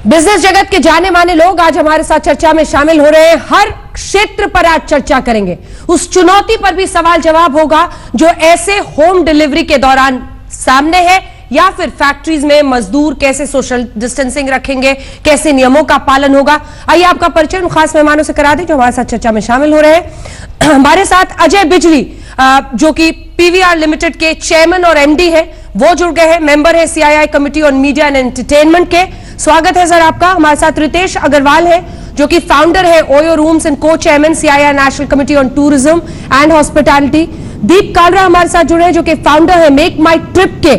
Business जगत के जाने माने लोग आज हमारे साथ चर्चा में शामिल हो रहे हैं। हर क्षेत्र पर आज चर्चा करेंगे। उस चुनौती पर भी सवाल जवाब होगा जो ऐसे होम डिलीवरी के दौरान सामने है, या फिर फैक्ट्रीज में मजदूर कैसे सोशल डिस्टेंसिंग रखेंगे, कैसे नियमों का पालन होगा। आइए आपका परिचय उन खास मेहमानों से करा दें जो हमारे साथ चर्चा में शामिल हो रहे हैं। हमारे साथ अजय बिजली जो कि पीवीआर लिमिटेड के चेयरमैन और एमडी है, वो जुड़ गए हैं। मेंबर है CII committee on media and entertainment के। स्वागत है सर आपका। हमारे साथ रितेश अग्रवाल है जो कि फाउंडर है OYO Rooms and co chairman CII national committee on tourism and hospitality. Deep Kalra हमारे साथ जुड़े हैं जो कि फाउंडर है मेक माई ट्रिप के,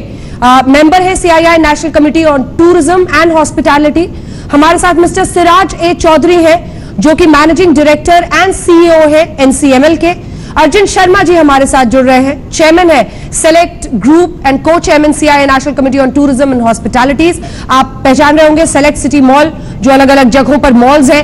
मेंबर है CII national committee on tourism and hospitality. हमारे साथ मिस्टर सिराज ए चौधरी है जो कि मैनेजिंग डायरेक्टर एंड सीईओ है एनसीएमएल के। अर्जुन शर्मा जी हमारे साथ जुड़ रहे हैं, चेयरमैन है Select Group and co chairman CII national committee on tourism and hospitalities. आप पहचान रहे होंगे सेलेक्ट सिटी मॉल जो अलग अलग जगहों पर मॉल्स हैं,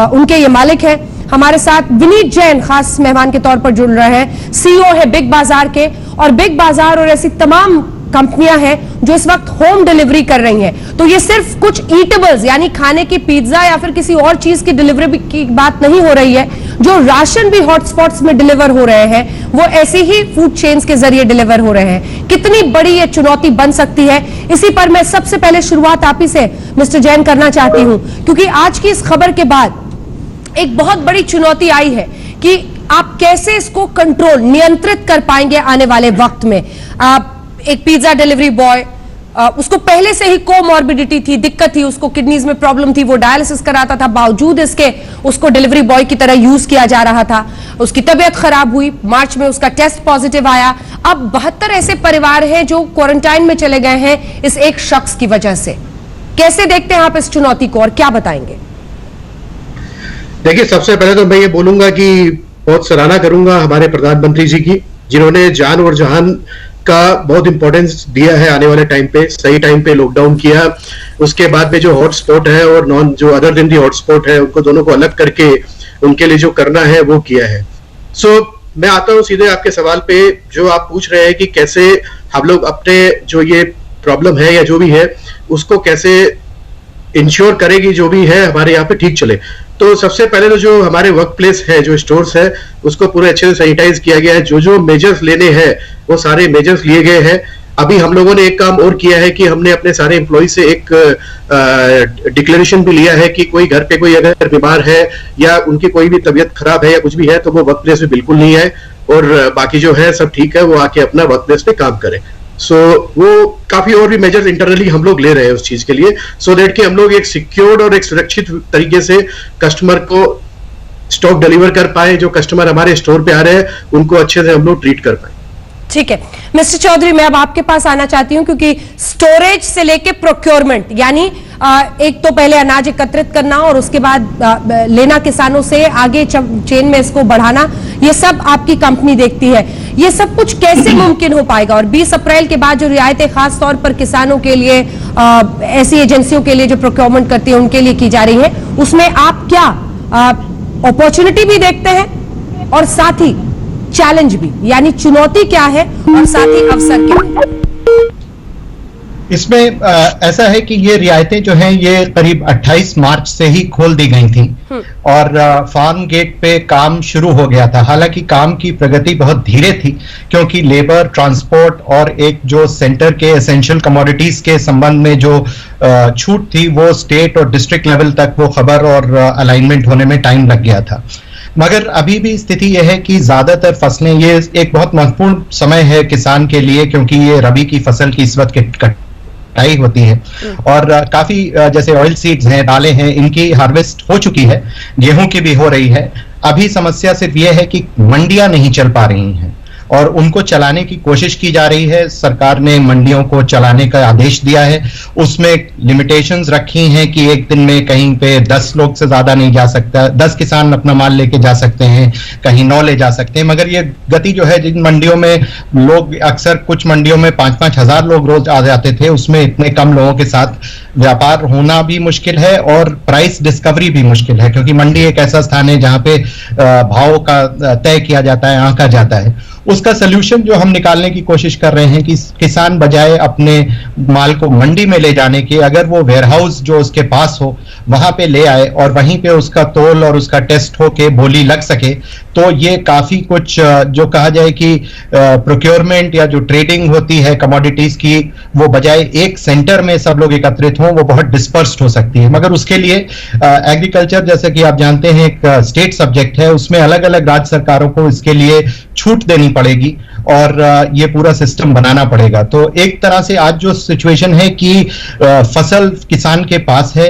उनके ये मालिक हैं। हमारे साथ विनीत जैन खास मेहमान के तौर पर जुड़ रहे हैं, सीईओ है बिग बाजार के। और बिग बाजार और ऐसी तमाम कंपनियां हैं जो इस वक्त होम डिलीवरी कर रही हैं। तो ये सिर्फ कुछ ईटेबल्स यानी खाने की पिज्जा या फिर किसी और चीज की डिलीवरी की बात नहीं हो रही है। जो राशन भी हॉटस्पॉट्स में डिलीवर हो रहे हैं वो ऐसे ही फूड चेन्स के जरिए डिलीवर हो रहे हैं। कितनी बड़ी ये चुनौती बन सकती है, इसी पर मैं सबसे पहले शुरुआत आप ही से मिस्टर जैन करना चाहती हूं, क्योंकि आज की इस खबर के बाद एक बहुत बड़ी चुनौती आई है कि आप कैसे इसको कंट्रोल नियंत्रित कर पाएंगे आने वाले वक्त में। आप एक पिज्जा डिलीवरी बॉय, उसको पहले से ही कोमॉर्बिडिटी थी, दिक्कत थी, उसको किडनीज में प्रॉब्लम थी, वो डायलिसिस कराता था, बावजूद इसके उसको डिलीवरी बॉय की तरह यूज किया जा रहा था। उसकी तबीयत खराब हुई, मार्च में उसका टेस्ट पॉजिटिव आया। अब 72 ऐसे परिवार हैं जो क्वारंटाइन में चले गए हैं इस एक शख्स की वजह से। कैसे देखते हैं आप इस चुनौती को और क्या बताएंगे? देखिए, सबसे पहले तो मैं ये बोलूंगा कि बहुत सराहना करूंगा हमारे प्रधानमंत्री जी की, जिन्होंने जान और जहान का बहुत इंपॉर्टेंस दिया है। आने वाले टाइम पे सही टाइम पे लॉकडाउन किया, उसके बाद में जो हॉटस्पॉट है और नॉन जो अदर दिन दी हॉटस्पॉट है उनको दोनों को अलग करके उनके लिए जो करना है वो किया है। मैं आता हूँ सीधे आपके सवाल पे जो आप पूछ रहे हैं कि कैसे हम लोग अपने जो ये प्रॉब्लम है या जो भी है उसको कैसे इंश्योर करेगी जो भी है हमारे यहाँ पे ठीक चले। तो सबसे पहले तो जो हमारे वर्क प्लेस है, जो स्टोर्स है, उसको पूरे अच्छे से सैनिटाइज किया गया है। जो मेजर्स लेने हैं वो सारे मेजर्स लिए गए हैं। अभी हम लोगों ने एक काम और किया है कि हमने अपने सारे एम्प्लॉय से एक डिक्लेरेशन भी लिया है कि कोई घर पे कोई अगर बीमार है या उनकी कोई भी तबीयत खराब है या कुछ भी है तो वो वर्क प्लेस में बिल्कुल नहीं है, और बाकी जो है सब ठीक है, वो आके अपना वर्क प्लेस पे काम करें। वो काफी और भी मेजर्स इंटरनली हम लोग ले रहे हैं उस चीज के लिए, सो दैट कि हम लोग एक सिक्योर्ड और एक सुरक्षित तरीके से कस्टमर को स्टॉक डिलीवर कर पाए। जो कस्टमर हमारे स्टोर पे आ रहे हैं उनको अच्छे से हम लोग ट्रीट कर पाए। ठीक है मिस्टर चौधरी, मैं अब आपके पास आना चाहती हूं, क्योंकि स्टोरेज से लेके प्रोक्योरमेंट यानी एक तो पहले अनाज एकत्रित करना और उसके बाद लेना किसानों से, आगे चेन में इसको बढ़ाना, ये सब आपकी कंपनी देखती है। ये सब कुछ कैसे मुमकिन हो पाएगा? और 20 अप्रैल के बाद जो रियायतें खास तौर पर किसानों के लिए, ऐसी एजेंसियों के लिए जो प्रोक्योरमेंट करती है उनके लिए की जा रही है, उसमें आप क्या अपॉर्चुनिटी भी देखते हैं और साथ ही चैलेंज भी, यानी चुनौती क्या है और साथ ही अवसर क्या है? इसमें ऐसा है कि ये रियायतें जो हैं ये करीब 28 मार्च से ही खोल दी गई थी और फार्म गेट पे काम शुरू हो गया था। हालांकि काम की प्रगति बहुत धीरे थी क्योंकि लेबर, ट्रांसपोर्ट और एक जो सेंटर के एसेंशियल कमोडिटीज के संबंध में जो छूट थी वो स्टेट और डिस्ट्रिक्ट लेवल तक वो खबर और अलाइनमेंट होने में टाइम लग गया था। मगर अभी भी स्थिति यह है कि ज्यादातर फसलें, ये एक बहुत महत्वपूर्ण समय है किसान के लिए क्योंकि ये रबी की फसल की इस वक्त कटाई होती है और काफी जैसे ऑयल सीड्स हैं, दालें हैं, इनकी हार्वेस्ट हो चुकी है, गेहूं की भी हो रही है। अभी समस्या सिर्फ यह है कि मंडियां नहीं चल पा रही हैं और उनको चलाने की कोशिश की जा रही है। सरकार ने मंडियों को चलाने का आदेश दिया है, उसमें लिमिटेशंस रखी हैं कि एक दिन में कहीं पे 10 लोग से ज्यादा नहीं जा सकता, 10 किसान अपना माल लेके जा सकते हैं, कहीं 9 ले जा सकते हैं। मगर ये गति जो है, जिन मंडियों में लोग अक्सर, कुछ मंडियों में 5-5 हजार लोग रोज आ जाते थे, उसमें इतने कम लोगों के साथ व्यापार होना भी मुश्किल है और प्राइस डिस्कवरी भी मुश्किल है, क्योंकि मंडी एक ऐसा स्थान है जहां पे भाव का तय किया जाता है, आंका जाता है। उसका सोल्यूशन जो हम निकालने की कोशिश कर रहे हैं कि किसान बजाय अपने माल को मंडी में ले जाने के, अगर वो वेयरहाउस जो उसके पास हो वहां पे ले आए और वहीं पे उसका तोल और उसका टेस्ट हो के बोली लग सके, तो ये काफी कुछ जो कहा जाए कि प्रोक्योरमेंट या जो ट्रेडिंग होती है कमोडिटीज की, वो बजाय एक सेंटर में सब लोग एकत्रित हों, वो बहुत डिस्पर्स्ड हो सकती है। मगर उसके लिए एग्रीकल्चर, जैसे कि आप जानते हैं, एक स्टेट सब्जेक्ट है, उसमें अलग अलग राज्य सरकारों को इसके लिए छूट देनी पड़ेगी और ये पूरा सिस्टम बनाना पड़ेगा। तो एक तरह से आज जो सिचुएशन है कि फसल किसान के पास है,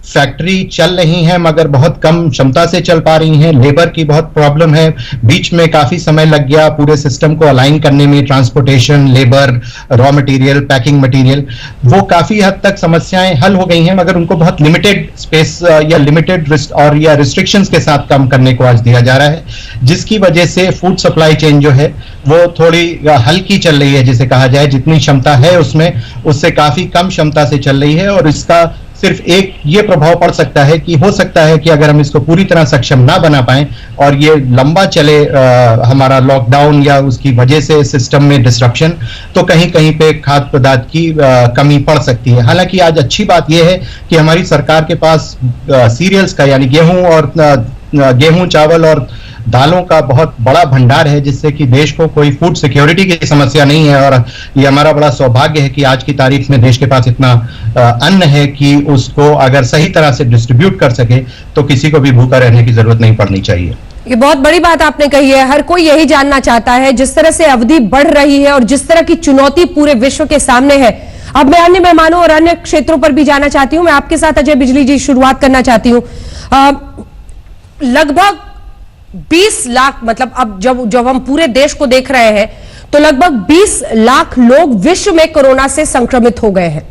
फैक्ट्री चल रही है मगर बहुत कम क्षमता से चल पा रही हैं, लेबर की बहुत प्रॉब्लम है, बीच में काफी समय लग गया पूरे सिस्टम को अलाइन करने में, transportation, labour, raw material, packing material, वो काफी हद तक समस्याएं हल हो गई हैं, मगर उनको बहुत लिमिटेड स्पेस या लिमिटेड और या रिस्ट्रिक्शंस के साथ काम करने को आज दिया जा रहा है, जिसकी वजह से फूड सप्लाई चेन जो है वो थोड़ी हल्की चल रही है, जिसे कहा जाए जितनी क्षमता है उसमें उससे काफी कम क्षमता से चल रही है। और इसका सिर्फ एक ये प्रभाव पड़ सकता है कि हो सकता है कि अगर हम इसको पूरी तरह सक्षम ना बना पाएं और ये लंबा चले हमारा लॉकडाउन या उसकी वजह से सिस्टम में डिस्ट्रप्शन, तो कहीं कहीं पे खाद्य पदार्थ की कमी पड़ सकती है। हालांकि आज अच्छी बात यह है कि हमारी सरकार के पास सीरियल्स का यानी गेहूं, चावल और दालों का बहुत बड़ा भंडार है, जिससे कि देश को कोई फूड सिक्योरिटी की समस्या नहीं है। और ये हमारा बड़ा सौभाग्य है कि आज की तारीख में देश के पास इतना अन्न है कि उसको अगर सही तरह से डिस्ट्रीब्यूट कर सके तो किसी को भी भूखा रहने की जरूरत नहीं पड़नी चाहिए। ये बहुत बड़ी बात आपने कही है। हर कोई यही जानना चाहता है, जिस तरह से अवधि बढ़ रही है और जिस तरह की चुनौती पूरे विश्व के सामने है। अब मैं अन्य मेहमानों और अन्य क्षेत्रों पर भी जाना चाहती हूं। मैं आपके साथ अजय बिजली जी शुरुआत करना चाहती हूं। लगभग 20 लाख, मतलब अब जब हम पूरे देश को देख रहे हैं तो लगभग 20 लाख लोग विश्व में कोरोना से संक्रमित हो गए हैं।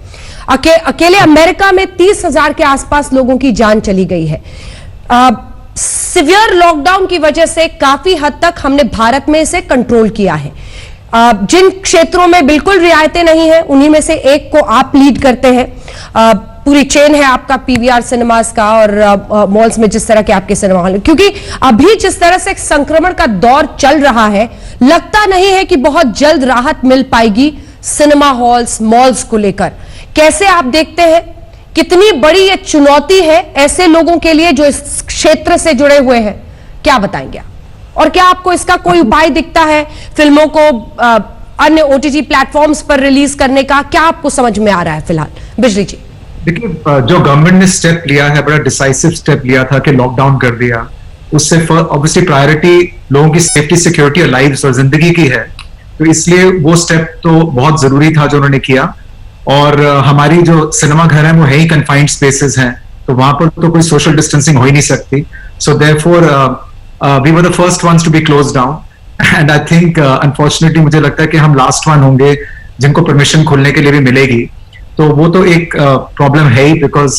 अकेले अमेरिका में 30,000 के आसपास लोगों की जान चली गई है। सिवियर लॉकडाउन की वजह से काफी हद तक हमने भारत में इसे कंट्रोल किया है। जिन क्षेत्रों में बिल्कुल रियायतें नहीं है उन्हीं में से एक को आप लीड करते हैं। पूरी चेन है आपका पीवीआर सिनेमास का और मॉल्स में जिस तरह के आपके सिनेमा हॉल, क्योंकि अभी जिस तरह से संक्रमण का दौर चल रहा है, लगता नहीं है कि बहुत जल्द राहत मिल पाएगी सिनेमा हॉल्स, मॉल्स को लेकर। कैसे आप देखते हैं, कितनी बड़ी ये चुनौती है ऐसे लोगों के लिए जो इस क्षेत्र से जुड़े हुए हैं? क्या बताएंगे आप? और क्या आपको इसका कोई उपाय दिखता है फिल्मों को अन्य ओटीटी प्लेटफॉर्म्स पर रिलीज करने का? क्या आपको समझ में आ रहा है फिलहाल? बिजली जी। देखिए, जो गवर्नमेंट ने स्टेप लिया है, बड़ा डिसाइसिव स्टेप लिया था कि लॉकडाउन कर दिया, उससे ऑब्वियसली प्रायोरिटी लोगों की सेफ्टी, सिक्योरिटी और लाइव्स और जिंदगी की है, तो इसलिए वो स्टेप तो बहुत जरूरी था जो उन्होंने किया। और हमारी जो सिनेमा घर है वो है ही कन्फाइंड स्पेसेस हैं, तो वहां पर तो कोई सोशल डिस्टेंसिंग हो ही नहीं सकती। So therefore we were the first ones to be close down and I think unfortunately मुझे लगता है कि हम लास्ट वन होंगे जिनको परमिशन खोलने के लिए भी मिलेगी। तो वो तो एक प्रॉब्लम है ही, बिकॉज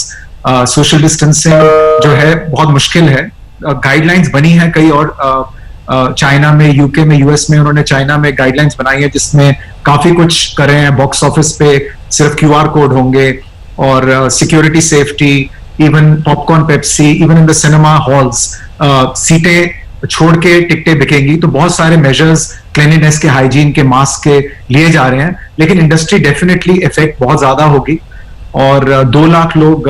सोशल डिस्टेंसिंग जो है बहुत मुश्किल है। गाइडलाइंस बनी है कई और चाइना में, यूके में, यूएस में, उन्होंने चाइना में गाइडलाइंस बनाई है जिसमें काफी कुछ कर रहे हैं। बॉक्स ऑफिस पे सिर्फ क्यूआर कोड होंगे और security, safety, even popcorn, Pepsi, even in the cinema halls सीटें छोड़ के टिकटें बिकेंगी। तो बहुत सारे मेजर्स क्लीनिनेस के, हाइजीन के, मास्क के लिए जा रहे हैं, लेकिन इंडस्ट्री डेफिनेटली इफेक्ट बहुत ज्यादा होगी। और 2 लाख लोग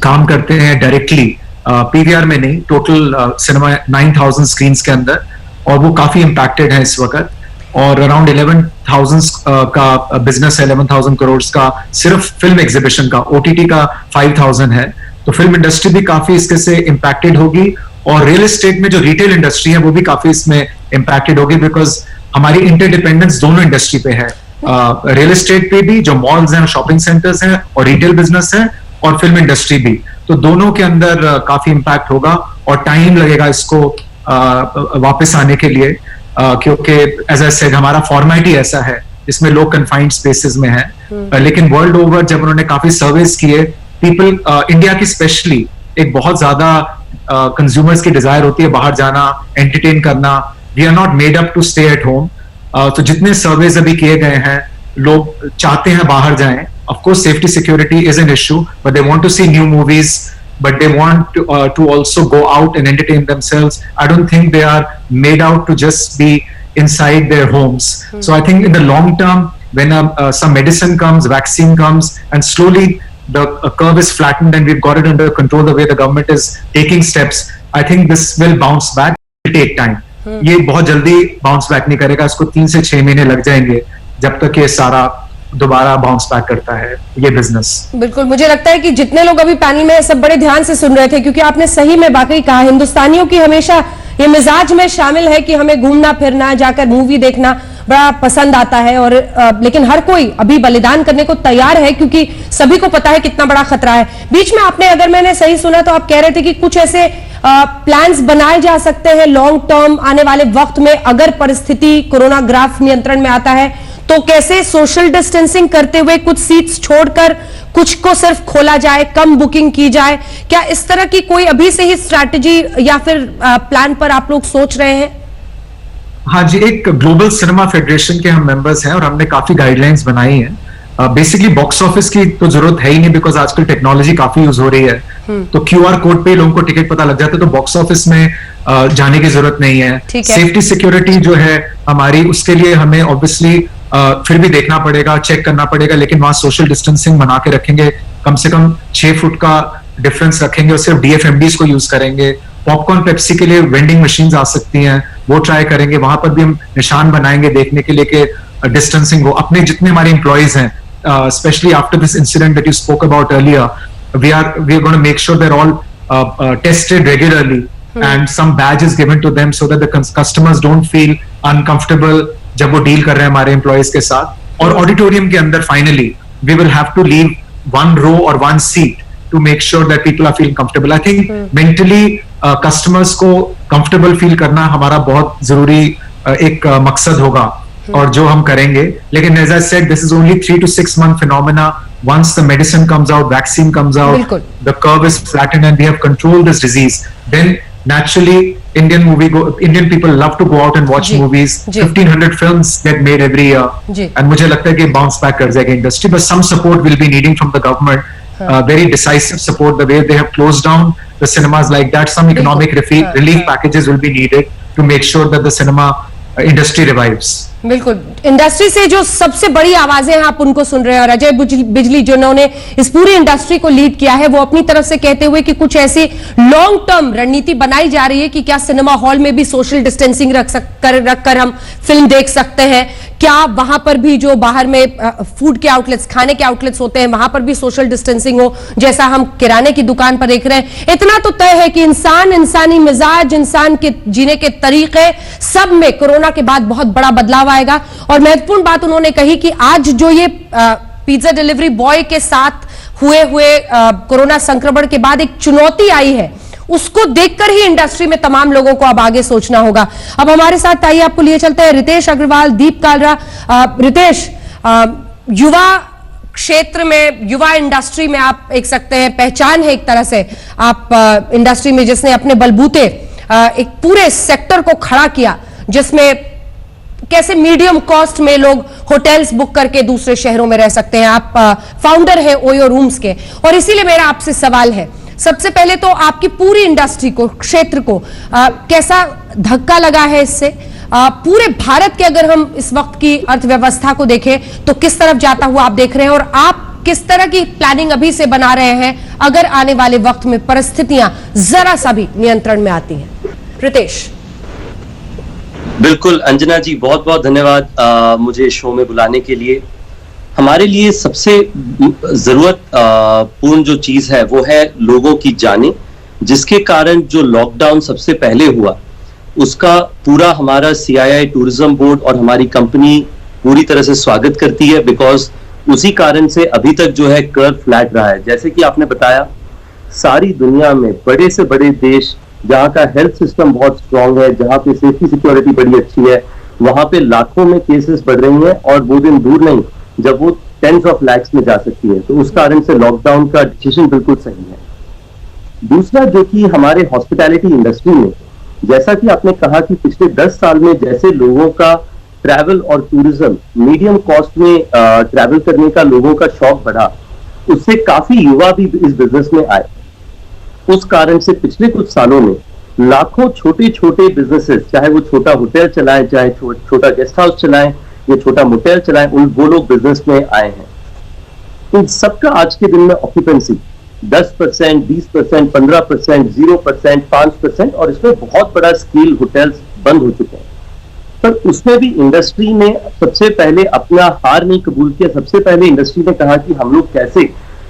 काम करते हैं डायरेक्टली, पीवीआर में नहीं, टोटल सिनेमा 9,000 स्क्रीन के अंदर, और वो काफी इम्पैक्टेड है इस वक्त। और अराउंड 11,000 का बिजनेस है, 11,000 करोड़ का सिर्फ फिल्म एग्जीबिशन का। ओटीटी का 5,000 है, तो फिल्म इंडस्ट्री भी काफी इसके से इम्पैक्टेड होगी। और रियल एस्टेट में जो रिटेल इंडस्ट्री है वो भी काफी इसमें इम्पैक्टेड होगी, बिकॉज हमारी इंटरडिपेंडेंस दोनों इंडस्ट्री पे है। रियल एस्टेट पे भी, जो मॉल्स हैं, शॉपिंग सेंटर्स हैं, और रिटेल बिजनेस है, और फिल्म इंडस्ट्री भी। तो दोनों के अंदर काफी इम्पैक्ट होगा और टाइम लगेगा इसको वापस आने के लिए, क्योंकि एज आई सेड हमारा फॉर्मेट ही ऐसा है जिसमें लोग कन्फाइंड स्पेसेस में हैं। लेकिन वर्ल्ड ओवर जब उन्होंने काफी सर्वेस किए, पीपल, इंडिया की स्पेशली एक बहुत ज्यादा कंज्यूमर्स की डिजायर होती है बाहर जाना, एंटरटेन करना। We are not made up to stay at home. तो जितने सर्वेज अभी किए गए हैं, लोग चाहते हैं बाहर जाएं। Of course, safety security is an issue, but they want to see new movies, but they want to also go out and entertain themselves. I don't think they are made out to just be inside their homes. So I think in the long term, when some medicine comes, vaccine comes, and slowly the curve is flattened and we've got it under control the way the government is taking steps, I think this will bounce back. It will take time. ये बहुत जल्दी bounce back नहीं करेगा, इसको 3 से 6 महीने लग जाएंगे जब तक ये सारा दोबारा बाउंस बैक करता है ये बिजनेस। बिल्कुल, मुझे लगता है कि जितने लोग अभी पैनल में सब बड़े ध्यान से सुन रहे थे, क्योंकि आपने सही में वाकई कहा, हिंदुस्तानियों की हमेशा ये मिजाज में शामिल है कि हमें घूमना फिरना, जाकर मूवी देखना बड़ा पसंद आता है, और लेकिन हर कोई अभी बलिदान करने को तैयार है क्योंकि सभी को पता है कितना बड़ा खतरा है। बीच में आपने, अगर मैंने सही सुना तो आप कह रहे थे कि कुछ ऐसे प्लान्स बनाए जा सकते हैं लॉन्ग टर्म आने वाले वक्त में, अगर परिस्थिति कोरोना ग्राफ नियंत्रण में आता है तो कैसे सोशल डिस्टेंसिंग करते हुए कुछ सीट्स छोड़कर कुछ को सिर्फ खोला जाए, कम बुकिंग की जाए। क्या इस तरह की कोई अभी से ही स्ट्रैटेजी या फिर प्लान पर आप लोग सोच रहे हैं? हाँ जी, एक ग्लोबल सिनेमा फेडरेशन के हम मेंबर्स हैं और हमने काफी गाइडलाइंस बनाई हैं। बेसिकली बॉक्स ऑफिस की तो जरूरत है ही नहीं, बिकॉज आजकल टेक्नोलॉजी काफी यूज हो रही है, तो QR कोड पे लोगों को टिकट पता लग जाता है, तो बॉक्स ऑफिस में जाने की जरूरत नहीं है। सेफ्टी सिक्योरिटी जो है हमारी, उसके लिए हमें ऑब्वियसली फिर भी देखना पड़ेगा, चेक करना पड़ेगा, लेकिन वहां सोशल डिस्टेंसिंग बना के रखेंगे, कम से कम 6 फुट का डिफरेंस रखेंगे और सिर्फ DFMDs को यूज करेंगे। पॉपकॉर्न पेप्सी के लिए वेंडिंग मशीन आ सकती हैं, वो ट्राई करेंगे, वहां पर भी हम निशान बनाएंगे देखने के लिए कि डिस्टेंसिंग हो। अपने जितने हमारे एम्प्लॉइज हैं, specially after this incident that you spoke about earlier, we are going to make sure they are all tested regularly and some badge is given to them so that the customers don't feel uncomfortable जब वो deal कर रहे हैं हमारे employees के साथ। और auditorium के अंदर finally we will have to leave 1 row or 1 seat to make sure that people are feeling comfortable. I think mentally customers को comfortable feel करना हमारा बहुत जरूरी एक मकसद होगा और जो हम करेंगे। लेकिन as I said, this is only 3 to 6 month phenomena. Once the medicine comes out, vaccine comes out, the curve is flattened and we have controlled this disease, then naturally Indian people love to go out and watch movies. 1500 films get made every year, and मुझे लगता है कि bounce back कर जाएगी industry, but some support will be needing from the government. Very decisive support, the way they have closed down the cinemas like that. Some economic relief packages will be needed to make sure that the cinema industry revives. बिल्कुल, industry से जो सबसे बड़ी आवाजें हैं आप उनको सुन रहे हैं, और अजय बिजली जिन्होंने इस पूरी इंडस्ट्री को लीड किया है, वो अपनी तरफ से कहते हुए कि कुछ ऐसी लॉन्ग टर्म रणनीति बनाई जा रही है कि क्या सिनेमा हॉल में भी सोशल डिस्टेंसिंग रखकर हम फिल्म देख सकते हैं, क्या वहां पर भी जो बाहर में फूड के आउटलेट्स, खाने के आउटलेट्स होते हैं, वहां पर भी सोशल डिस्टेंसिंग हो, जैसा हम किराने की दुकान पर देख रहे हैं। इतना तो तय है कि इंसानी मिजाज, इंसान के जीने के तरीके, सब में कोरोना के बाद बहुत बड़ा बदलाव आएगा। और महत्वपूर्ण बात उन्होंने कही कि आज जो ये पिज्जा डिलीवरी बॉय के साथ हुए कोरोना संक्रमण के बाद एक चुनौती आई है, उसको देखकर ही इंडस्ट्री में तमाम लोगों को अब आगे सोचना होगा। अब हमारे साथ आइए, आपको लिए चलते हैं रितेश अग्रवाल, दीप कालरा। रितेश, युवा क्षेत्र में, युवा इंडस्ट्री में आप एक सकते हैं पहचान है एक तरह से, आप इंडस्ट्री में जिसने अपने बलबूते एक पूरे सेक्टर को खड़ा किया, जिसमें कैसे मीडियम कॉस्ट में लोग होटल्स बुक करके दूसरे शहरों में रह सकते हैं। आप फाउंडर है ओयो रूम्स के, और इसीलिए मेरा आपसे सवाल है, सबसे पहले तो आपकी पूरी इंडस्ट्री को, क्षेत्र को कैसा धक्का लगा है इससे? पूरे भारत के अगर हम इस वक्त की अर्थव्यवस्था को देखें तो किस तरफ जाता हुआ आप देख रहे हैं, और आप किस तरह की प्लानिंग अभी से बना रहे हैं अगर आने वाले वक्त में परिस्थितियां जरा सा भी नियंत्रण में आती हैं? रितेश। बिल्कुल अंजना जी, बहुत बहुत धन्यवाद मुझे शो में बुलाने के लिए। हमारे लिए सबसे जरूरत पूर्ण जो चीज है वो है लोगों की जाने, जिसके कारण जो लॉकडाउन सबसे पहले हुआ उसका पूरा हमारा CII टूरिज्म बोर्ड और हमारी कंपनी पूरी तरह से स्वागत करती है, बिकॉज उसी कारण से अभी तक जो है कर्व फ्लैट रहा है। जैसे कि आपने बताया, सारी दुनिया में बड़े से बड़े देश जहाँ का हेल्थ सिस्टम बहुत स्ट्रांग है, जहाँ पे सेफ्टी सिक्योरिटी बड़ी अच्छी है, वहां पे लाखों में केसेस बढ़ रही हैं, और वो दिन दूर नहीं जब वो टेंस ऑफ लैक्स में जा सकती है। तो उस कारण से लॉकडाउन का डिसीजन बिल्कुल सही है। दूसरा, जो कि हमारे हॉस्पिटैलिटी इंडस्ट्री में, जैसा कि आपने कहा कि पिछले 10 साल में जैसे लोगों का ट्रैवल और टूरिज्म, मीडियम कॉस्ट में ट्रैवल करने का लोगों का शौक बढ़ा, उससे काफी युवा भी इस बिजनेस में आए। उस कारण से पिछले कुछ सालों में लाखों छोटे छोटे बिजनेसेस, चाहे वो छोटा होटल चलाएं, चाहे छोटा गेस्ट हाउस चलाएं या छोटा मोटेल चलाएं, वो लोग बिजनेस में आए हैं। इन सबका आज के दिन में ऑक्यूपेंसी 10%, 20%, 15%, 0%, 5%, और इसमें बहुत बड़ा स्केल होटल्स बंद हो चुके हैं। पर उसमें भी इंडस्ट्री ने सबसे पहले अपना हार नहीं कबूल किया। सबसे पहले इंडस्ट्री ने कहा कि हम लोग कैसे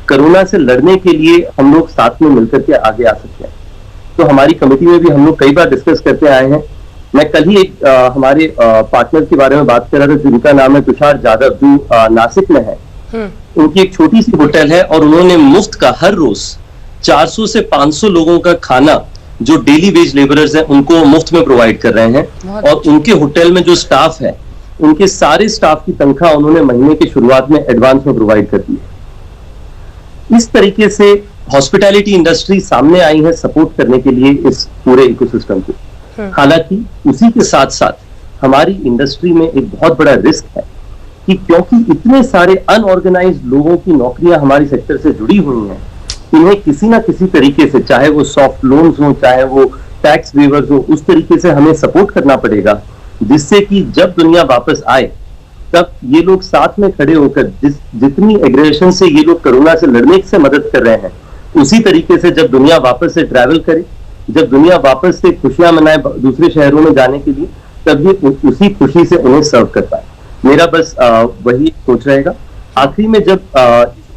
कोरोना से लड़ने के लिए हम लोग साथ में मिलकर के आगे आ सकते हैं। तो हमारी कमेटी में भी हम लोग कई बार डिस्कस करते आए हैं। मैं कल ही एक हमारे पार्टनर के बारे में बात कर रहा था जिनका नाम है तुषार जाधव, जो नासिक में है। उनकी एक छोटी सी होटल है और उन्होंने मुफ्त का हर रोज 400 से 500 लोगों का खाना जो डेली वेज लेबरर्स हैं उनको मुफ्त में प्रोवाइड कर रहे हैं। और उनके होटल में जो स्टाफ है, उनके सारे स्टाफ की तनख्वाह उन्होंने महीने की शुरुआत में एडवांस में प्रोवाइड कर दी है। इस तरीके से हॉस्पिटैलिटी इंडस्ट्री सामने आई है सपोर्ट करने के लिए इस पूरे इकोसिस्टम को। हालांकि उसी के साथ साथ हमारी इंडस्ट्री में एक बहुत बड़ा रिस्क है कि क्योंकि इतने सारे अनऑर्गेनाइज्ड लोगों की नौकरियां हमारी सेक्टर से जुड़ी हुई हैं, इन्हें किसी ना किसी तरीके से, चाहे वो सॉफ्ट लोन्स हो, चाहे वो टैक्स वेवर्स हो, उस तरीके से हमें सपोर्ट करना पड़ेगा, जिससे कि जब दुनिया वापस आए तब ये लोग साथ में खड़े होकर जितनी एग्रेशन से ये लोग कोरोना से लड़ने से मदद कर रहे हैं, उसी तरीके से जब दुनिया वापस से ट्रैवल करे, जब दुनिया वापस से खुशियां मनाए दूसरे शहरों में जाने के लिए, तब ये उसी खुशी से उन्हें सर्व कर पाए। मेरा बस वही सोच रहेगा। आखिरी में जब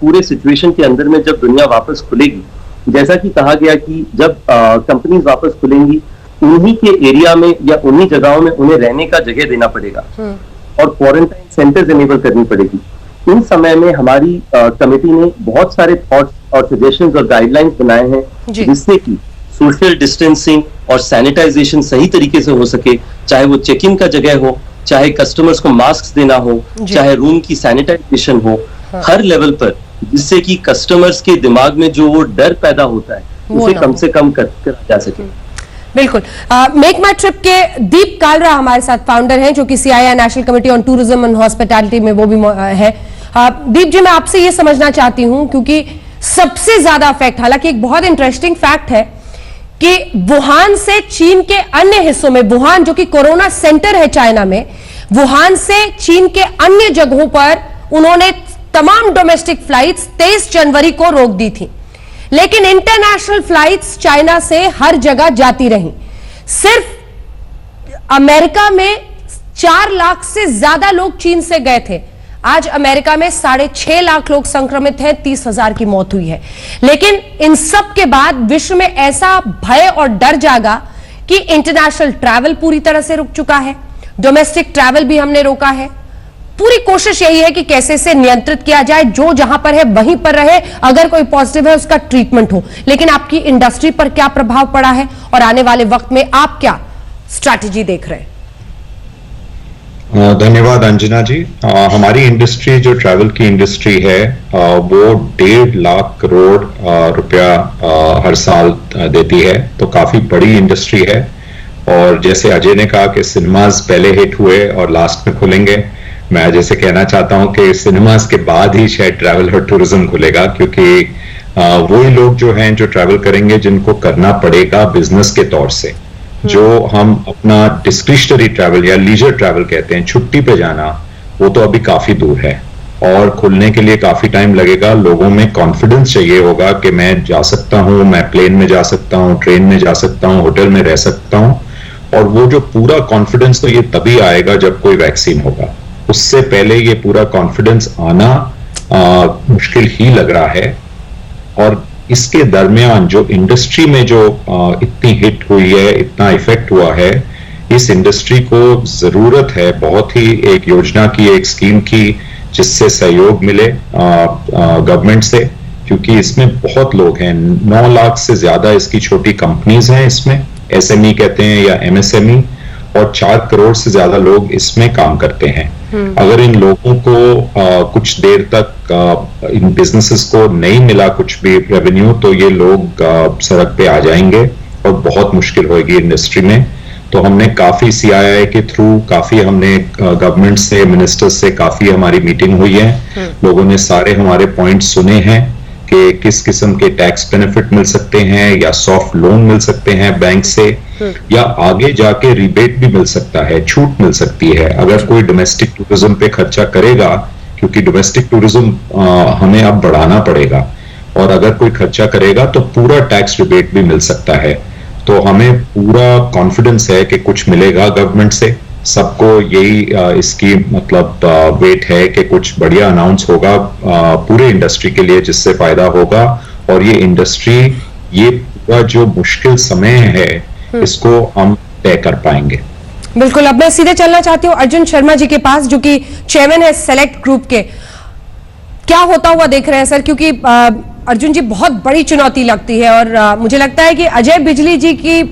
पूरे सिचुएशन के अंदर में जब दुनिया वापस खुलेगी, जैसा कि कहा गया कि जब कंपनीज वापस खुलेंगी, उन्हीं के एरिया में या उन्हीं जगहों में उन्हें रहने का जगह देना पड़ेगा और क्वारंटाइन सेंटर्स इनेबल करनी पड़ेगी। इन समय में हमारी कमेटी ने बहुत सारे थॉट्स और सजेशंस और गाइडलाइंस बनाए हैं जिससे कि सोशल डिस्टेंसिंग और सैनिटाइजेशन सही तरीके से हो सके, चाहे वो चेक इन का जगह हो, चाहे कस्टमर्स को मास्क देना हो, चाहे रूम की सैनिटाइजेशन हो, हर लेवल पर, जिससे कि कस्टमर्स के दिमाग में जो वो डर पैदा होता है उसे कम से कम कर जा सके। बिल्कुल। मेक माई ट्रिप के दीप कालरा हमारे साथ फाउंडर हैं, जो कि CII national committee on tourism and hospitality में वो भी है। दीप जी, मैं आपसे ये समझना चाहती हूं, क्योंकि सबसे ज्यादा इफेक्ट, हालांकि एक बहुत इंटरेस्टिंग फैक्ट है कि वुहान से चीन के अन्य हिस्सों में, वुहान जो कि कोरोना सेंटर है चाइना में, वुहान से चीन के अन्य जगहों पर उन्होंने तमाम डोमेस्टिक फ्लाइट्स 23 जनवरी को रोक दी थी, लेकिन इंटरनेशनल फ्लाइट्स चाइना से हर जगह जाती रहीं। सिर्फ अमेरिका में 4 लाख से ज्यादा लोग चीन से गए थे। आज अमेरिका में 6.5 लाख लोग संक्रमित हैं, 30,000 की मौत हुई है। लेकिन इन सब के बाद विश्व में ऐसा भय और डर जागा कि इंटरनेशनल ट्रैवल पूरी तरह से रुक चुका है, डोमेस्टिक ट्रैवल भी हमने रोका है। पूरी कोशिश यही है कि कैसे से नियंत्रित किया जाए, जो जहां पर है वहीं पर रहे, अगर कोई पॉजिटिव है उसका ट्रीटमेंट हो। लेकिन आपकी इंडस्ट्री पर क्या प्रभाव पड़ा है और आने वाले वक्त में आप क्या स्ट्रैटेजी देख रहे हैं? धन्यवाद अंजना जी। हमारी इंडस्ट्री जो ट्रैवल की इंडस्ट्री है वो 1.5 लाख करोड़ रुपया हर साल देती है, तो काफी बड़ी इंडस्ट्री है। और जैसे अजय ने कहा कि सिनेमाज पहले हिट हुए और लास्ट में खुलेंगे, मैं जैसे कहना चाहता हूं कि सिनेमाज के बाद ही शायद ट्रैवल और टूरिज्म खुलेगा, क्योंकि वही लोग जो हैं जो ट्रैवल करेंगे जिनको करना पड़ेगा बिजनेस के तौर से। जो हम अपना डिस्क्रिशनरी ट्रैवल या लीजर ट्रैवल कहते हैं, छुट्टी पे जाना, वो तो अभी काफी दूर है और खुलने के लिए काफी टाइम लगेगा। लोगों में कॉन्फिडेंस चाहिए होगा कि मैं जा सकता हूं, मैं प्लेन में जा सकता हूं, ट्रेन में जा सकता हूं, होटल में रह सकता हूं। और वो जो पूरा कॉन्फिडेंस तो ये तभी आएगा जब कोई वैक्सीन होगा। उससे पहले ये पूरा कॉन्फिडेंस आना मुश्किल ही लग रहा है। और इसके दरमियान जो इंडस्ट्री में जो इतनी हिट हुई है, इतना इफेक्ट हुआ है, इस इंडस्ट्री को जरूरत है बहुत ही एक योजना की, एक स्कीम की, जिससे सहयोग मिले गवर्नमेंट से, क्योंकि इसमें बहुत लोग हैं। 9 लाख से ज्यादा इसकी छोटी कंपनीज हैं इसमें, SME कहते हैं या MSME, और 4 करोड़ से ज्यादा लोग इसमें काम करते हैं। अगर इन लोगों को कुछ देर तक इन बिजनेसेस को नहीं मिला कुछ भी रेवेन्यू, तो ये लोग सड़क पे आ जाएंगे और बहुत मुश्किल होगी इंडस्ट्री में। तो हमने काफी CII के थ्रू काफी हमने गवर्नमेंट से, मिनिस्टर्स से काफी हमारी मीटिंग हुई है। लोगों ने सारे हमारे पॉइंट्स सुने हैं कि किस किस्म के टैक्स बेनिफिट मिल सकते हैं या सॉफ्ट लोन मिल सकते हैं बैंक से, या आगे जाके रिबेट भी मिल सकता है, छूट मिल सकती है अगर कोई डोमेस्टिक टूरिज्म पे खर्चा करेगा, क्योंकि डोमेस्टिक टूरिज्म हमें अब बढ़ाना पड़ेगा, और अगर कोई खर्चा करेगा तो पूरा टैक्स रिबेट भी मिल सकता है। तो हमें पूरा कॉन्फिडेंस है कि कुछ मिलेगा गवर्नमेंट से, सबको यही इसकी मतलब वेट है कि कुछ बढ़िया अनाउंस होगा पूरे इंडस्ट्री के लिए, जिससे फायदा होगा, और ये इंडस्ट्री ये पूरा जो मुश्किल समय है इसको हम तय कर पाएंगे। बिल्कुल। अब मैं सीधे चलना चाहती हूँ अर्जुन शर्मा जी के पास, जो कि चेयरमैन है सेलेक्ट ग्रुप के। क्या होता हुआ देख रहे हैं सर, क्योंकि अर्जुन जी बहुत बड़ी चुनौती लगती है, और मुझे लगता है कि अजय बिजली जी की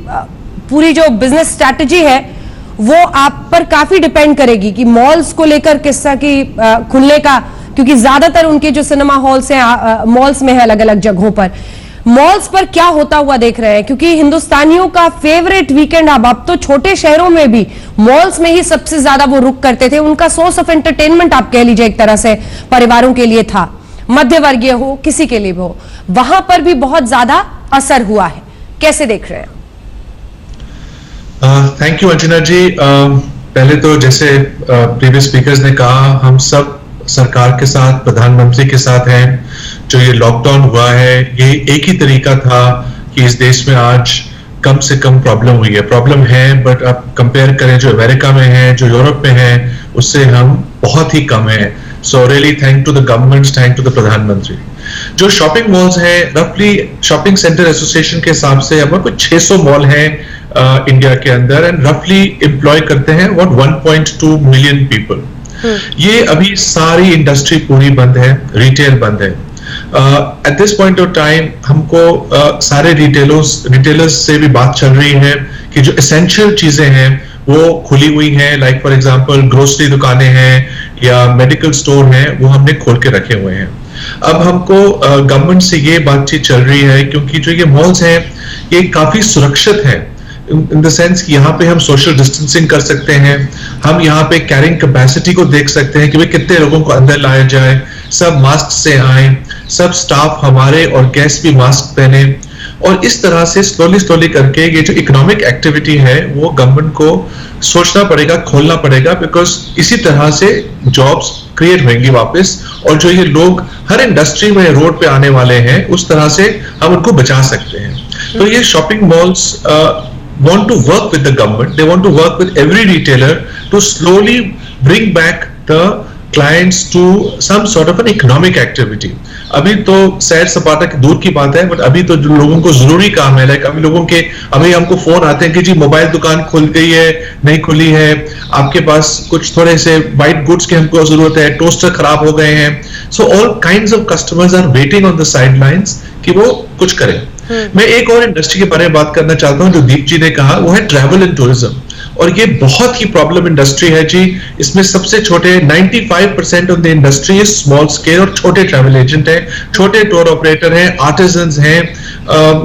पूरी जो बिजनेस स्ट्रैटेजी है वो आप पर काफी डिपेंड करेगी कि मॉल्स को लेकर किस तरह की खुलने का, क्योंकि ज्यादातर उनके जो सिनेमा हॉल्स हैं मॉल्स में है, अलग अलग जगहों पर। मॉल्स पर क्या होता हुआ देख रहे हैं, क्योंकि हिंदुस्तानियों का फेवरेट वीकेंड अब तो छोटे शहरों में भी मॉल्स में ही सबसे ज्यादा वो रुक करते थे। उनका सोर्स ऑफ एंटरटेनमेंट आप कह लीजिए एक तरह से परिवारों के लिए था, मध्य वर्गीय हो किसी के लिए भी हो, वहां पर भी बहुत ज्यादा असर हुआ है। कैसे देख रहे हैं? थैंक यू अर्चना जी। पहले तो जैसे प्रीवियस स्पीकर्स ने कहा, हम सब सरकार के साथ, प्रधानमंत्री के साथ हैं। जो ये लॉकडाउन हुआ है, ये एक ही तरीका था कि इस देश में आज कम से कम प्रॉब्लम हुई है। प्रॉब्लम है, बट आप कंपेयर करें जो अमेरिका में है, जो यूरोप में है, उससे हम बहुत ही कम है। So really thank to the government, thank to the प्रधानमंत्री। जो शॉपिंग मॉल्स हैं, रफली शॉपिंग सेंटर एसोसिएशन के हिसाब से हमारे कुछ 600 मॉल हैं इंडिया के अंदर, एंड रफली एम्प्लॉय करते हैं 1.2 मिलियन पीपल। ये अभी सारी इंडस्ट्री पूरी बंद है, रिटेल बंद है। Eight this point of time हमको सारे रिटेलर्स से भी बात चल रही है कि जो एसेंशियल चीजें हैं वो खुली हुई हैं, लाइक फॉर एग्जांपल ग्रोसरी दुकानें हैं या मेडिकल स्टोर हैं, वो हमने खोल के रखे हुए हैं। अब हमको गवर्नमेंट से ये बातचीत चल रही है, क्योंकि जो ये मॉल्स हैं ये काफी सुरक्षित है, इन द सेंस कि यहाँ पे हम सोशल डिस्टेंसिंग कर सकते हैं, हम यहाँ पे कैरिंग कैपेसिटी को देख सकते हैं कि भाई कितने लोगों को अंदर लाया जाए, सब मास्क से आए, सब स्टाफ हमारे और गेस्ट भी मास्क पहने, और इस तरह से स्लोली करके ये जो इकोनॉमिक एक्टिविटी है वो गवर्नमेंट को सोचना पड़ेगा, खोलना पड़ेगा, बिकॉज इसी तरह से जॉब्स क्रिएट होंगी वापस, और जो ये लोग हर इंडस्ट्री में रोड पे आने वाले हैं उस तरह से हम उनको बचा सकते हैं। तो ये shopping malls want to work with the government, they want to work with every retailer to slowly bring back the clients to some sort of an economic activity. अभी तो सैर सपाटा दूर की बात है, बट अभी तो जो लोगों को जरूरी काम है, लाइक अभी हमको फोन आते हैं कि जी मोबाइल दुकान खुल गई है, नहीं खुली है, आपके पास कुछ थोड़े से वाइट गुड्स की हमको जरूरत है, टोस्टर खराब हो गए हैं। So all kinds of customers are waiting on the side lines कि वो कुछ करें। मैं एक और इंडस्ट्री के बारे में बात करना चाहता हूं जो दीप जी ने कहा, वो है ट्रैवल एंड टूरिज्म, और ये बहुत ही प्रॉब्लम इंडस्ट्री है जी। इसमें सबसे छोटे 95% of the industry is small scale, और छोटे ट्रैवल एजेंट हैं, छोटे टूर ऑपरेटर हैं, आर्टिजन्स हैं,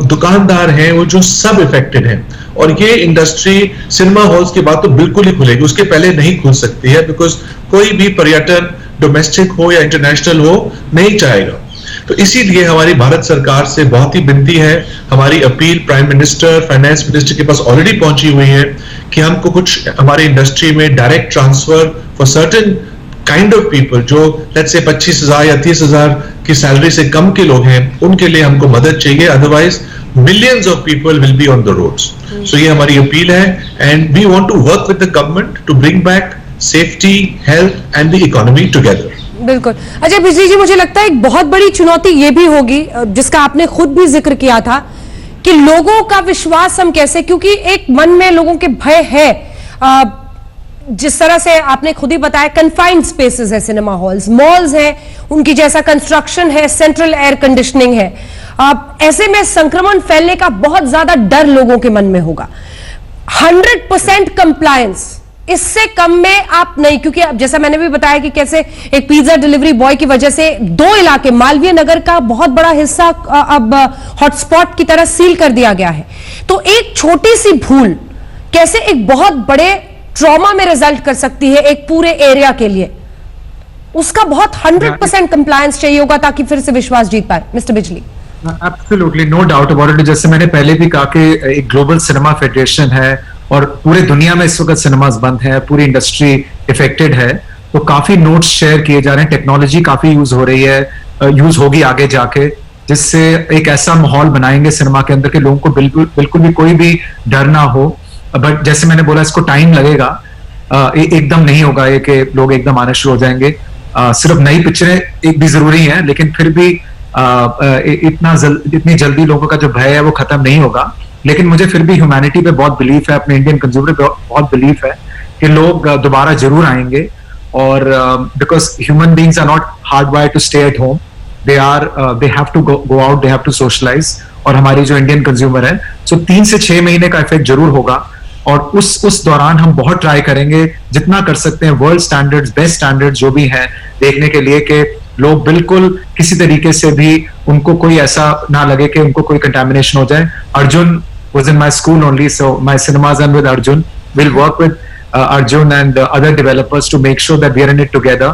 दुकानदार हैं, वो जो सब इफेक्टेड हैं। और ये इंडस्ट्री सिनेमा हॉल्स की बात तो बिल्कुल ही खुलेगी, उसके पहले नहीं खुल सकती है, बिकॉज कोई भी पर्यटन डोमेस्टिक हो या इंटरनेशनल हो नहीं चाहेगा। तो इसीलिए हमारी भारत सरकार से बहुत ही विनती है, हमारी appeal prime minister, finance minister के पास ऑलरेडी पहुंची हुई है कि हमको कुछ हमारे इंडस्ट्री में direct transfer for certain kind of people जो लेट्स से 25,000 या 30,000 की सैलरी से कम के लोग हैं, उनके लिए हमको मदद चाहिए, otherwise millions of people will be on the roads. So ये हमारी अपील है, and we want to work with the government to bring back safety, health and the economy together. बिल्कुल। अजय बिजली जी, मुझे लगता है एक बहुत बड़ी चुनौती ये भी होगी, जिसका आपने खुद भी जिक्र किया था, कि लोगों का विश्वास हम कैसे, क्योंकि एक मन में लोगों के भय है, जिस तरह से आपने खुद ही बताया, कन्फाइंड स्पेसेस है, सिनेमा हॉल्स, मॉल्स है, उनकी जैसा कंस्ट्रक्शन है, सेंट्रल एयर कंडीशनिंग है, ऐसे में संक्रमण फैलने का बहुत ज्यादा डर लोगों के मन में होगा। 100% कंप्लायंस, इससे कम में आप नहीं, क्योंकि अब जैसा मैंने भी बताया कि कैसे एक पिज्जा डिलीवरी बॉय की वजह से 2 इलाके, मालवीय नगर का बहुत बड़ा हिस्सा अब हॉटस्पॉट की तरह सील कर दिया गया है। तो एक छोटी सी भूल कैसे एक बहुत बड़े ट्रॉमा में रिजल्ट कर सकती है एक पूरे एरिया के लिए, उसका बहुत 100% कंप्लायंस चाहिए होगा ताकि फिर से विश्वास जीत पाए। Mister Bijli. Absolutely, no doubt about it. जैसे मैंने पहले भी कहा कि एक ग्लोबल सिनेमा फेडरेशन है और पूरे दुनिया में इस वक्त सिनेमास बंद है, पूरी इंडस्ट्री इफेक्टेड है, तो काफी नोट्स शेयर किए जा रहे हैं, टेक्नोलॉजी काफी यूज हो रही है, यूज होगी आगे जाके, जिससे एक ऐसा माहौल बनाएंगे सिनेमा के अंदर कि लोगों को बिल्कुल भी कोई भी डर ना हो। बट जैसे मैंने बोला, इसको टाइम लगेगा, एकदम नहीं होगा ये कि लोग एकदम आने शुरू हो जाएंगे। सिर्फ नई पिक्चरें एक भी जरूरी है, लेकिन फिर भी इतनी जल्दी लोगों का जो भय है वो खत्म नहीं होगा। लेकिन मुझे फिर भी ह्यूमैनिटी पे बहुत बिलीफ है, अपने इंडियन कंज्यूमर पे बहुत बिलीफ है कि लोग दोबारा जरूर आएंगे। और because human beings are not hard wired to stay at home, they have to go out, they have to socialise. और हमारी जो इंडियन कंज्यूमर है, सो 3 से 6 महीने का इफेक्ट जरूर होगा। और उस दौरान हम बहुत ट्राई करेंगे, जितना कर सकते हैं, वर्ल्ड स्टैंडर्ड्स, बेस्ट स्टैंडर्ड्स जो भी हैं, देखने के लिए कि लोग बिल्कुल किसी तरीके से भी उनको कोई ऐसा ना लगे कि उनको कोई कंटामिनेशन हो जाए। Arjun was in my school only, so my cinemas are with Arjun. We'll work with Arjun and other developers to make sure that we are in it together.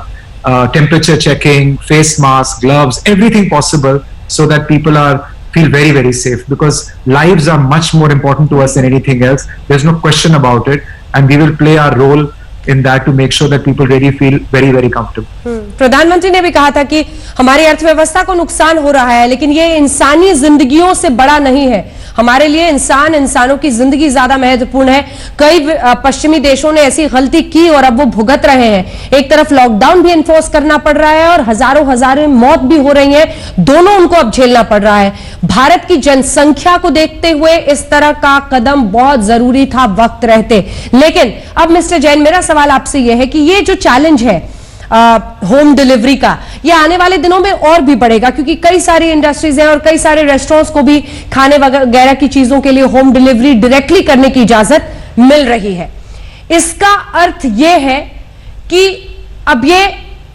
Temperature checking, face mask, gloves, everything possible, so that people feel very, very safe, because lives are much more important to us than anything else. There's no question about it, and we will play our role in that to make sure that people really feel very, very comfortable. प्रधानमंत्री ने भी कहा था कि हमारी अर्थव्यवस्था को नुकसान हो रहा है, लेकिन ये इंसानी जिंदगियों से बड़ा नहीं है। हमारे लिए इंसानों की जिंदगी ज्यादा महत्वपूर्ण है। कई पश्चिमी देशों ने ऐसी गलती की और अब वो भुगत रहे हैं। एक तरफ लॉकडाउन भी इन्फोर्स करना पड़ रहा है और हजारों मौत भी हो रही है, दोनों उनको अब झेलना पड़ रहा है। भारत की जनसंख्या को देखते हुए इस तरह का कदम बहुत जरूरी था वक्त रहते। लेकिन अब मिस्टर जैन, मेरा सवाल आपसे यह है कि ये जो चैलेंज है होम डिलीवरी का, ये आने वाले दिनों में और भी बढ़ेगा, क्योंकि कई सारी इंडस्ट्रीज हैं और कई सारे रेस्टोरेंट्स को भी खाने वगैरह की चीजों के लिए होम डिलीवरी डायरेक्टली करने की इजाजत मिल रही है। इसका अर्थ यह है कि अब ये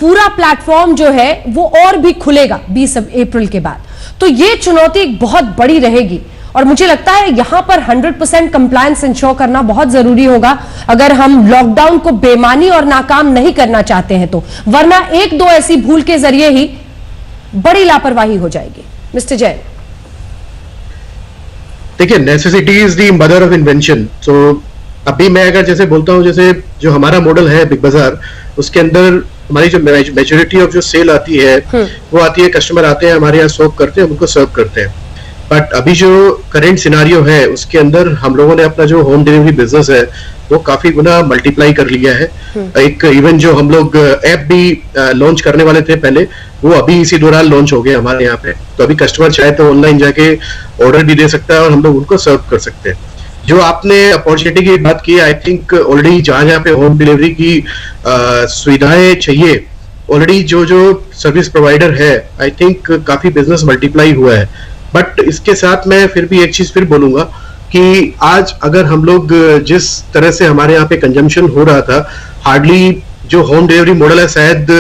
पूरा प्लेटफॉर्म जो है वो और भी खुलेगा 20 अप्रैल के बाद। तो ये चुनौती बहुत बड़ी रहेगी और मुझे लगता है यहां पर 100% कंप्लायंस इंश्योर करना बहुत जरूरी होगा, अगर हम लॉकडाउन को बेमानी और नाकाम नहीं करना चाहते हैं तो, वरना 1-2 ऐसी भूल के जरिए ही बड़ी लापरवाही हो जाएगी। मिस्टर जैन, देखिए, necessity is the mother of invention. तो अभी मैं अगर जैसे बोलता हूं, जैसे जो हमारा मॉडल है बिग बाजार, उसके अंदर हमारी जो मेजोरिटी ऑफ जो सेल आती है वो आती है, कस्टमर आते हैं हमारे यहाँ, शॉप करते हैं, उनको सर्व करते हैं। बट अभी जो करंट सिनारियो है उसके अंदर हम लोगों ने अपना जो होम डिलीवरी बिजनेस है वो काफी गुना मल्टीप्लाई कर लिया है। एक इवन जो हम लोग ऐप भी लॉन्च करने वाले थे पहले, वो अभी इसी दौरान लॉन्च हो गया हमारे यहाँ पे। तो अभी कस्टमर चाहे तो ऑनलाइन जाके ऑर्डर भी दे सकता है और हम लोग उनको सर्व कर सकते हैं। जो आपने अपॉर्चुनिटी की बात की, आई थिंक ऑलरेडी जहां पे होम डिलीवरी की सुविधाएं चाहिए, ऑलरेडी जो सर्विस प्रोवाइडर है, आई थिंक काफी बिजनेस मल्टीप्लाई हुआ है। बट इसके साथ मैं फिर भी एक चीज फिर बोलूंगा कि आज अगर हम लोग जिस तरह से हमारे यहाँ पे कंजम्पशन हो रहा था, हार्डली जो होम डिलीवरी मॉडल है, शायद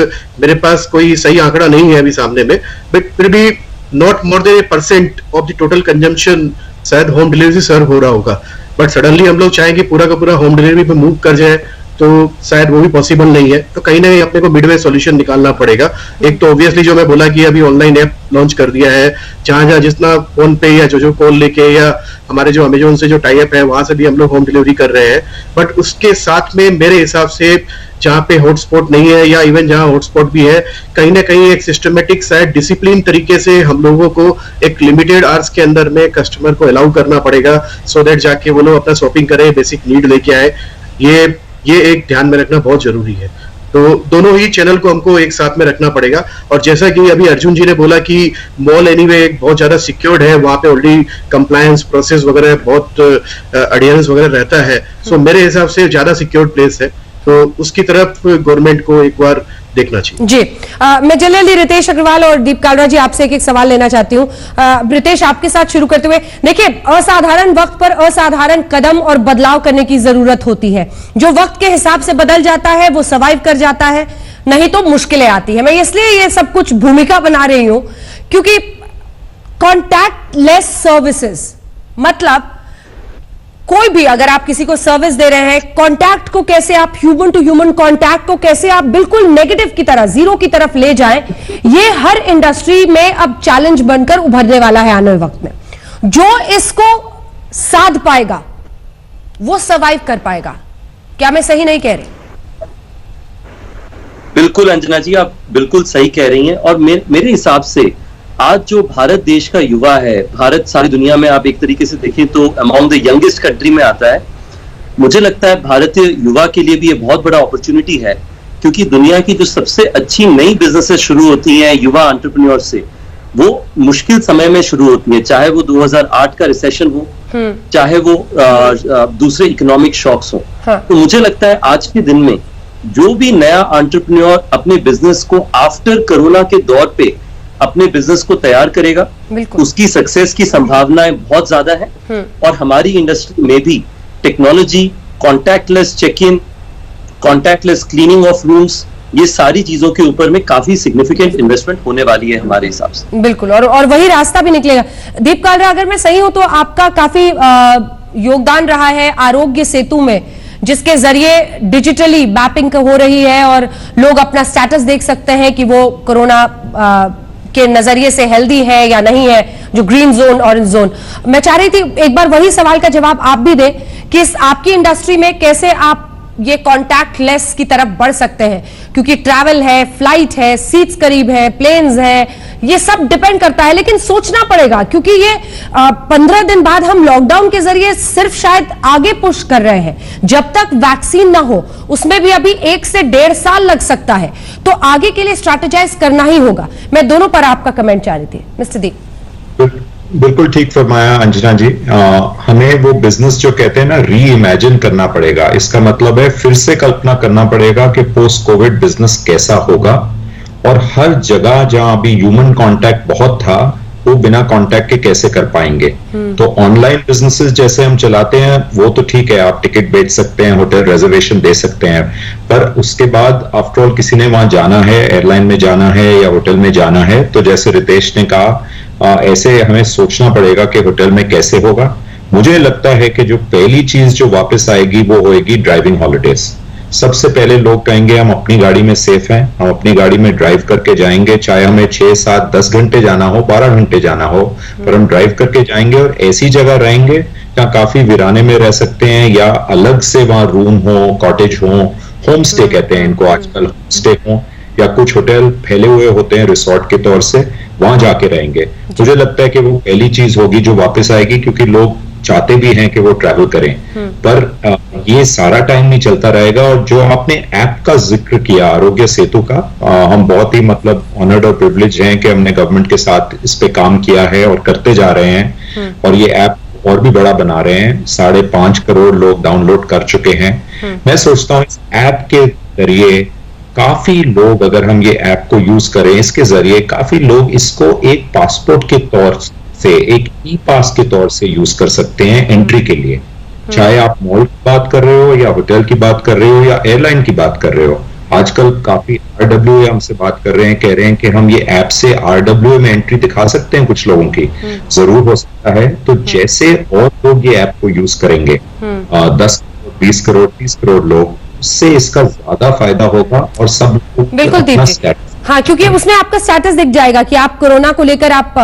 मेरे पास कोई सही आंकड़ा नहीं है अभी सामने में, बट फिर भी not more than 1% of the total consumption शायद होम डिलीवरी सर्व हो रहा होगा। बट सडनली हम लोग चाहेंगे पूरा का पूरा होम डिलीवरी पे मूव कर जाए तो शायद वो भी पॉसिबल नहीं है। तो कहीं ना कहीं अपने को मिडवे सॉल्यूशन निकालना पड़ेगा। एक तो ऑब्वियसली जो मैं बोला कि अभी ऑनलाइन ऐप लॉन्च कर दिया है, जहां जितना फोन पे या जो कॉल लेके या हमारे जो अमेजोन से जो टाई अप है वहां से भी हम लोग होम डिलीवरी कर रहे हैं। बट उसके साथ में मेरे हिसाब से जहां पे हॉटस्पॉट नहीं है या इवन जहां हॉटस्पॉट भी है, कहीं ना कहीं एक सिस्टमेटिक शायद डिसिप्लिन तरीके से हम लोगों को एक लिमिटेड आवर्स के अंदर में कस्टमर को अलाउ करना पड़ेगा, सो दैट जाके वो लोग अपना शॉपिंग करें, बेसिक नीड लेके आए। ये एक ध्यान में रखना बहुत जरूरी है। तो दोनों ही चैनल को हमको एक साथ में रखना पड़ेगा। और जैसा कि अभी अर्जुन जी ने बोला कि मॉल एनीवे बहुत ज्यादा सिक्योर्ड है, वहां पे ऑलरेडी कंप्लायंस प्रोसेस वगैरह बहुत एडहेरेंस वगैरह रहता है, सो मेरे हिसाब से ज्यादा सिक्योर्ड प्लेस है, तो उसकी तरफ गवर्नमेंट को एक बार देखना चाहिए। जी, मैं जल्दी रितेश अग्रवाल और दीप कालरा जी आपसे एक सवाल लेना चाहती हूँ। रितेश, आपके साथ शुरू करते हुए, देखिए, असाधारण वक्त पर असाधारण कदम और बदलाव करने की जरूरत होती है। जो वक्त के हिसाब से बदल जाता है वो सर्वाइव कर जाता है, नहीं तो मुश्किलें आती है। मैं इसलिए ये सब कुछ भूमिका बना रही हूं क्योंकि कॉन्टैक्ट लेस सर्विसेज, मतलब कोई भी अगर आप किसी को सर्विस दे रहे हैं, कांटेक्ट को कैसे आप ह्यूमन टू ह्यूमन कांटेक्ट को कैसे आप बिल्कुल नेगेटिव की तरह, जीरो की तरफ ले जाएं, ये हर इंडस्ट्री में अब चैलेंज बनकर उभरने वाला है आने वाले वक्त में। जो इसको साध पाएगा वो सर्वाइव कर पाएगा। क्या मैं सही नहीं कह रही? बिल्कुल अंजना जी, आप बिल्कुल सही कह रही हैं। और मेरे हिसाब से आज जो भारत देश का युवा है, भारत सारी दुनिया में आप एक तरीके से देखें तो अमॉन्ग द यंगेस्ट कंट्री में आता है। मुझे लगता है भारतीय युवा के लिए भी ये बहुत बड़ा अपॉर्चुनिटी है, क्योंकि दुनिया की जो सबसे अच्छी नई बिजनेसेस शुरू होती हैं युवा एंटरप्रेन्योर से, वो मुश्किल समय में शुरू होती है, चाहे वो 2008 का रिसेशन हो, चाहे वो दूसरे इकोनॉमिक शॉक्स हो। तो मुझे लगता है आज के दिन में जो भी नया एंटरप्रेन्योर अपने बिजनेस को आफ्टर कोरोना के दौर पे अपने बिजनेस को तैयार करेगा, उसकी सक्सेस की संभावनाएं बहुत ज्यादा है। और हमारी इंडस्ट्री में भी technology, contactless check in, contactless cleaning of rooms, ये सारी चीजों के ऊपर में काफी सिग्निफिकेंट इन्वेस्टमेंट होने वाली है हमारे हिसाब से। बिल्कुल, और वही रास्ता भी निकलेगा। दीप कालरा, अगर मैं सही हूं तो आपका काफी योगदान रहा है आरोग्य सेतु में, जिसके जरिए डिजिटली मैपिंग हो रही है और लोग अपना स्टेटस देख सकते हैं कि वो कोरोना के नजरिए से हेल्दी है या नहीं है, जो ग्रीन जोन, ऑरेंज जोन। मैं चाह रही थी एक बार वही सवाल का जवाब आप भी दें कि आपकी इंडस्ट्री में कैसे आप ये कॉन्टैक्ट लेस की तरफ बढ़ सकते हैं, क्योंकि ट्रैवल है, फ्लाइट है, सीट्स करीब है, प्लेन्स है, ये सब डिपेंड करता है। लेकिन सोचना पड़ेगा, क्योंकि ये 15 दिन बाद हम लॉकडाउन के जरिए सिर्फ शायद आगे पुश कर रहे हैं, जब तक वैक्सीन ना हो उसमें भी अभी 1 से 1.5 साल लग सकता है, तो आगे के लिए स्ट्रैटेजाइज करना ही होगा। मैं दोनों पर आपका कमेंट चाह रही थी, मिस्टर दीप। बिल्कुल ठीक फरमाया अंजना जी। हमें वो बिजनेस जो कहते हैं ना, री इमेजिन करना पड़ेगा। इसका मतलब है फिर से कल्पना करना पड़ेगा कि पोस्ट कोविड बिजनेस कैसा होगा, और हर जगह जहां अभी ह्यूमन कांटेक्ट बहुत था वो बिना कांटेक्ट के कैसे कर पाएंगे। तो ऑनलाइन बिजनेसेस जैसे हम चलाते हैं वो तो ठीक है, आप टिकट बेच सकते हैं, होटल रिजर्वेशन दे सकते हैं, पर उसके बाद आफ्टर ऑल किसी ने वहां जाना है, एयरलाइन में जाना है या होटल में जाना है, तो जैसे रितेश ने कहा ऐसे हमें सोचना पड़ेगा कि होटल में कैसे होगा। मुझे लगता है कि जो पहली चीज जो वापस आएगी वो होएगी ड्राइविंग हॉलिडेज। सबसे पहले लोग कहेंगे हम अपनी गाड़ी में सेफ हैं, हम अपनी गाड़ी में ड्राइव करके जाएंगे, चाहे हमें 6, 7, 10 घंटे जाना हो, 12 घंटे जाना हो, पर हम ड्राइव करके जाएंगे और ऐसी जगह रहेंगे जहाँ काफी वीराने में रह सकते हैं, या अलग से वहां रूम हो, कॉटेज हो, होम स्टे कहते हैं इनको आजकल, होम स्टे हो, या कुछ होटल फैले हुए होते हैं रिसोर्ट के तौर से, वहां जाके रहेंगे। मुझे लगता है कि वो पहली चीज होगी जो वापस आएगी, क्योंकि लोग चाहते भी हैं कि वो ट्रैवल करें, पर ये सारा टाइम नहीं चलता रहेगा। और जो आपने ऐप का जिक्र किया आरोग्य सेतु का, हम बहुत ही मतलब ऑनर्ड और प्रिविलेज हैं कि हमने गवर्नमेंट के साथ इस पे काम किया है और करते जा रहे हैं, और ये ऐप और भी बड़ा बना रहे हैं। 5.5 करोड़ लोग डाउनलोड कर चुके हैं। मैं सोचता हूँ इस ऐप के जरिए काफी लोग, अगर हम ये ऐप को यूज करें, इसके जरिए काफी लोग इसको एक पासपोर्ट के तौर से, एक ई पास के तौर से यूज कर सकते हैं एंट्री के लिए। चाहे आप मॉल की बात कर रहे हो या होटल की बात कर रहे हो या एयरलाइन की बात कर रहे हो। आजकल काफी RWA हमसे बात कर रहे हैं, कह रहे हैं कि हम ये ऐप से RWA में एंट्री दिखा सकते हैं कुछ लोगों की। जरूर हो सकता है। तो जैसे और लोग ये ऐप को यूज करेंगे, 10 करोड़, 20 करोड़, 30 करोड़ लोग, उससे इसका ज्यादा फायदा होगा और सब बिल्कुल दीप जी। हाँ, क्योंकि उसमें आपका स्टेटस दिख जाएगा कि आप कोरोना को लेकर आप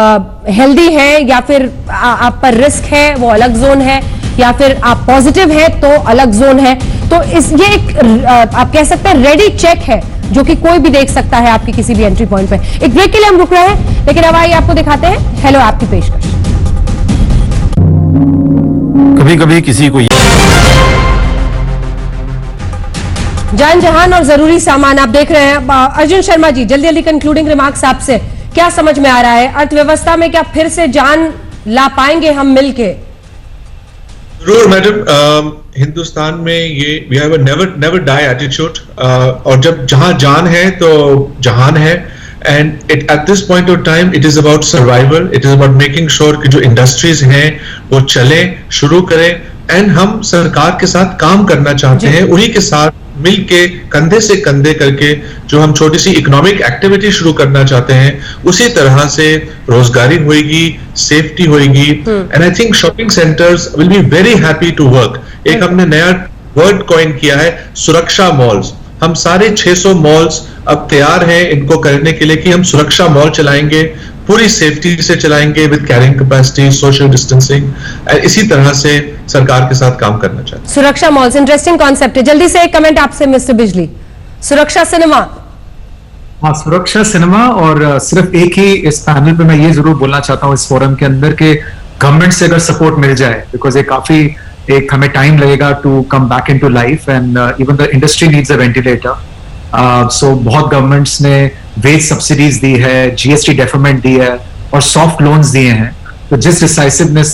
हेल्दी हैं या फिर आप पर रिस्क है, वो अलग जोन है, या फिर आप पॉजिटिव है तो अलग जोन है। तो ये एक आप कह सकते हैं रेडी चेक है, जो कि कोई भी देख सकता है आपकी किसी भी एंट्री पॉइंट पे। एक ब्रेक के लिए हम रुक रहे हैं, लेकिन अब आइए आपको दिखाते हैं हेलो ऐप की पेशकश। कभी कभी किसी को जान जहान और जरूरी सामान आप देख रहे हैं। अर्जुन शर्मा जी, जल्दी जल्दी कंक्लूडिंग रिमार्क्स आपसे, क्या समझ में आ रहा है अर्थव्यवस्था में, क्या फिर से जान ला पाएंगे हम मिलके? जरूर मैडम, हिंदुस्तान में ये we have a never die attitude, और जब जहां जान है तो जहान है। And at this point of time it is about survival, it is about making sure कि जो इंडस्ट्रीज हैं वो चले, शुरू करें। एंड हम सरकार के साथ काम करना चाहते हैं, उन्हीं के साथ मिल के कंधे से कंधे करके जो हम छोटी सी इकोनॉमिक एक्टिविटी शुरू करना चाहते हैं, उसी तरह से रोजगारी होगी, सेफ्टी होगी, and I think shopping centres will be very happy to work. एक हमने नया वर्ड कॉइन किया है, सुरक्षा मॉल्स। हम सारे 600 मॉल्स अब तैयार हैं इनको करने के लिए कि हम सुरक्षा मॉल चलाएंगे, पूरी सेफ्टी से चलाएंगे, with carrying capacity, social distancing, इसी तरह से सरकार के साथ काम करना चाहते हैं। सुरक्षा मॉल्स इंटरेस्टिंग कॉन्सेप्ट है। जल्दी से एक कमेंट आपसे मिस्टर बिजली, सुरक्षा सिनेमा। हाँ, सुरक्षा सिनेमा। और सिर्फ एक ही इस पैनल पे मैं ये जरूर बोलना चाहता हूँ इस फोरम के अंदर के गवर्नमेंट से अगर सपोर्ट मिल जाए, बिकॉज ये काफी एक हमें टाइम लगेगा to come back into life, and even the industry needs a ventilator. So बहुत गवर्नमेंट्स ने वेज सब्सिडीज दी है, जीएसटी डेफरमेंट दी है और सॉफ्ट लोन्स दिए हैं। तो जिस डिसाइसिवनेस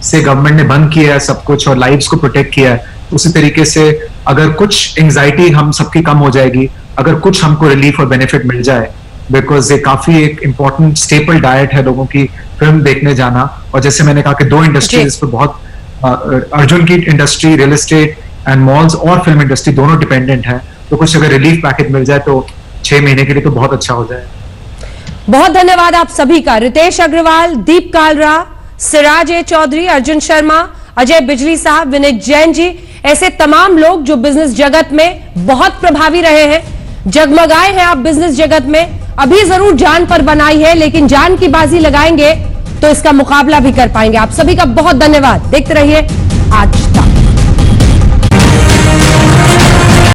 से गवर्नमेंट ने बंद किया है सब कुछ और लाइव्स को प्रोटेक्ट किया है, उसी तरीके से अगर कुछ एंजाइटी हम सबकी कम हो जाएगी, अगर कुछ हमको रिलीफ और बेनिफिट मिल जाए, बिकॉज ये काफी एक इम्पोर्टेंट स्टेपल डाइट है लोगों की फिल्म देखने जाना। और जैसे मैंने कहा कि दो इंडस्ट्रीज पर बहुत अर्जुन की industry, real estate and malls और फिल्म इंडस्ट्री दोनों डिपेंडेंट है। तो कुछ अगर रिलीफ पैकेज मिल जाए तो 6 महीने के लिए तो बहुत अच्छा हो जाए। बहुत धन्यवाद आप सभी का, रितेश अग्रवाल, दीप कालरा, सिराज ए चौधरी, अर्जुन शर्मा, अजय बिजली साहब, विनीत जैन जी, ऐसे तमाम लोग जो बिजनेस जगत में बहुत प्रभावी रहे हैं, जगमगाए हैं आप बिजनेस जगत में। अभी जरूर जान पर बनाई है, लेकिन जान की बाजी लगाएंगे तो इसका मुकाबला भी कर पाएंगे। आप सभी का बहुत धन्यवाद। देखते रहिए आज